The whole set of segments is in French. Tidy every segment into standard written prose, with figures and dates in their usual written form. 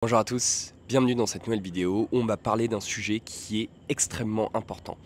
Bonjour à tous, bienvenue dans cette nouvelle vidéo où on va parler d'un sujet qui est extrêmement important.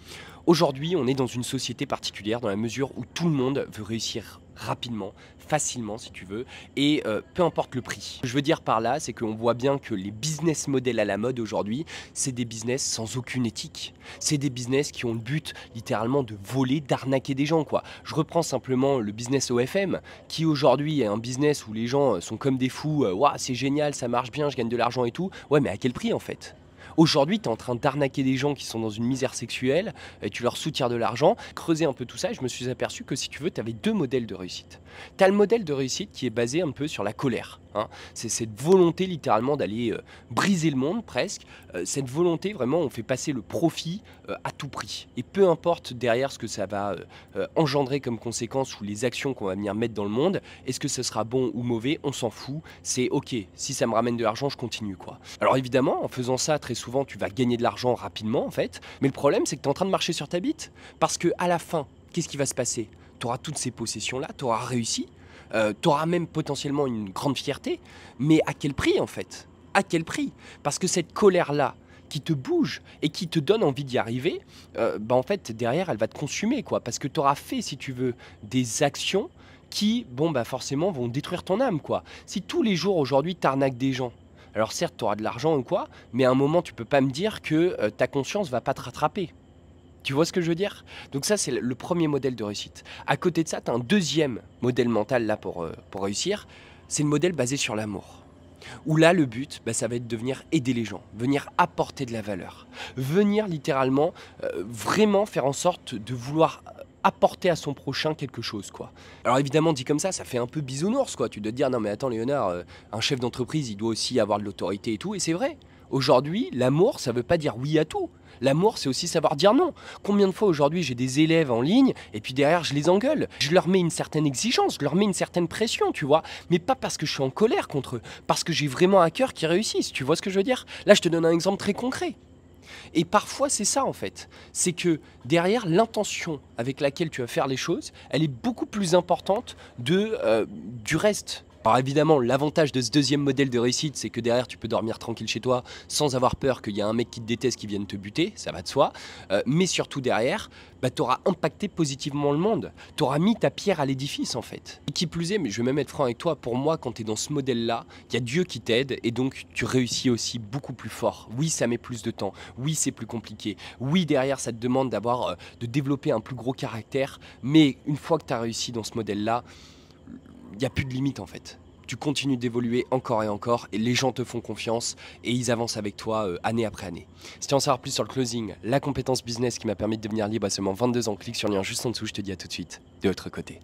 Aujourd'hui, on est dans une société particulière dans la mesure où tout le monde veut réussir rapidement, facilement si tu veux, et peu importe le prix. Ce que je veux dire par là, c'est qu'on voit bien que les business models à la mode aujourd'hui, c'est des business sans aucune éthique. C'est des business qui ont le but littéralement de voler, d'arnaquer des gens, quoi. Je reprends simplement le business OFM, qui aujourd'hui est un business où les gens sont comme des fous, Ouah, c'est génial, ça marche bien, je gagne de l'argent et tout. Ouais, mais à quel prix en fait? Aujourd'hui, tu es en train d'arnaquer des gens qui sont dans une misère sexuelle, et tu leur soutires de l'argent. Creuser un peu tout ça, et je me suis aperçu que si tu veux, tu avais deux modèles de réussite. Tu as le modèle de réussite qui est basé un peu sur la colère, hein. C'est cette volonté littéralement d'aller briser le monde presque. Cette volonté, vraiment, on fait passer le profit à tout prix. Et peu importe derrière ce que ça va engendrer comme conséquence ou les actions qu'on va venir mettre dans le monde, est-ce que ce sera bon ou mauvais, on s'en fout. C'est ok, si ça me ramène de l'argent, je continue quoi. Alors évidemment, en faisant ça, très souvent, tu vas gagner de l'argent rapidement en fait. Mais le problème, c'est que tu es en train de marcher sur ta bite. Parce que à la fin, qu'est-ce qui va se passer? Tu auras toutes ces possessions-là, tu auras réussi, tu auras même potentiellement une grande fierté. Mais à quel prix en fait? À quel prix? Parce que cette colère-là, qui te bouge et qui te donne envie d'y arriver, en fait, derrière, elle va te consumer, quoi. Parce que tu auras fait, si tu veux, des actions qui, forcément, vont détruire ton âme, quoi. Si tous les jours, aujourd'hui, tu arnaques des gens, alors certes, tu auras de l'argent ou quoi, mais à un moment, tu peux pas me dire que ta conscience va pas te rattraper. Tu vois ce que je veux dire? Donc ça, c'est le premier modèle de réussite. À côté de ça, tu as un deuxième modèle mental là pour réussir. C'est le modèle basé sur l'amour. Où là, le but, ça va être de venir aider les gens, venir apporter de la valeur, venir littéralement, vraiment faire en sorte de vouloir apporter à son prochain quelque chose, quoi. Alors évidemment, dit comme ça fait un peu bisounours, quoi. Tu dois te dire, non mais attends Léonard, un chef d'entreprise, il doit aussi avoir de l'autorité et tout, et c'est vrai. Aujourd'hui, l'amour, ça veut pas dire oui à tout. L'amour, c'est aussi savoir dire non. Combien de fois aujourd'hui j'ai des élèves en ligne et puis derrière je les engueule. Je leur mets une certaine exigence, je leur mets une certaine pression, tu vois. Mais pas parce que je suis en colère contre eux, parce que j'ai vraiment à cœur qu'ils réussissent. Tu vois ce que je veux dire? Là, je te donne un exemple très concret. Et parfois, c'est ça en fait. C'est que derrière, l'intention avec laquelle tu vas faire les choses, elle est beaucoup plus importante du reste. Alors évidemment, l'avantage de ce deuxième modèle de réussite, c'est que derrière, tu peux dormir tranquille chez toi sans avoir peur qu'il y a un mec qui te déteste qui vienne te buter, ça va de soi. Mais surtout derrière, tu auras impacté positivement le monde. Tu auras mis ta pierre à l'édifice en fait. Et qui plus est, mais je vais même être franc avec toi, pour moi, quand tu es dans ce modèle-là, il y a Dieu qui t'aide et donc tu réussis aussi beaucoup plus fort. Oui, ça met plus de temps. Oui, c'est plus compliqué. Oui, derrière, ça te demande de développer un plus gros caractère. Mais une fois que tu as réussi dans ce modèle-là, il n'y a plus de limite en fait. Tu continues d'évoluer encore et encore et les gens te font confiance et ils avancent avec toi année après année. Si tu veux en savoir plus sur le closing, la compétence business qui m'a permis de devenir libre à seulement 22 ans, clique sur le lien juste en dessous, je te dis à tout de suite de l'autre côté.